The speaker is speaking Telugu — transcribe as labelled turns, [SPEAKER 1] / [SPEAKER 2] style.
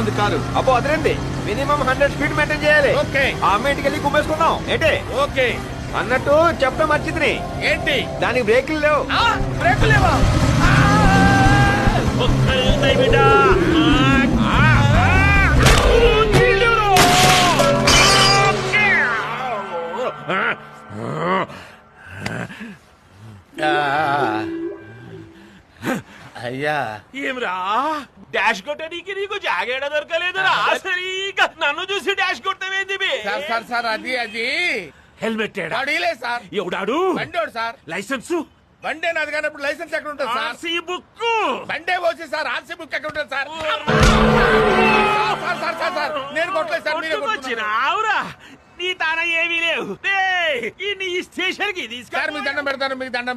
[SPEAKER 1] ఉంది కారు?
[SPEAKER 2] అబ్బో అదేంటి, మినిమం 100 స్పీడ్ మెయింటైన్ చేయాలి.
[SPEAKER 1] ఓకే.
[SPEAKER 2] ఆ అమ్మాయింటికి వెళ్ళి కుమ్మేసుకున్నాం ఏంటి
[SPEAKER 1] ఓకే.
[SPEAKER 2] అన్నట్టు చెప్పడం మర్చిద్ది.
[SPEAKER 1] ఏంటి?
[SPEAKER 2] దానికి బ్రేకులు లేవు.
[SPEAKER 1] బ్రేక్ లేవా? అయ్యా
[SPEAKER 3] ఏమ్రా డాష్ కొట్టడానికి నీకు జాగేడ దొరకలేదురా? సరిగా నన్ను చూసి డాష్ కొట్టవేంది బే?
[SPEAKER 1] సార్ సార్ అది
[SPEAKER 3] హెల్మెట్ ఏడా?
[SPEAKER 1] అడిలే సార్.
[SPEAKER 3] ఎవడాడు?
[SPEAKER 1] బండోడు సార్.
[SPEAKER 3] లైసెన్స్?
[SPEAKER 1] బండే నాది కానీ ఇప్పుడు లైసెన్స్ ఎక్కడ ఉంటుంది సార్?
[SPEAKER 3] RC book?
[SPEAKER 1] బండే పోసి సార్ ఆర్సీ బుక్ ఎక్కడ ఉంటుంది sir? Sir sir sir sir నేను కొట్టలేదు సార్, మీరే కొట్టుకున్నారు.
[SPEAKER 3] కొట్టుకొచ్చినావురా? నీ తాన ఏమీ లేవు. నీ స్టేషన్ కి
[SPEAKER 1] సార్ మీకు దండం పెడతాను, మీకు దండం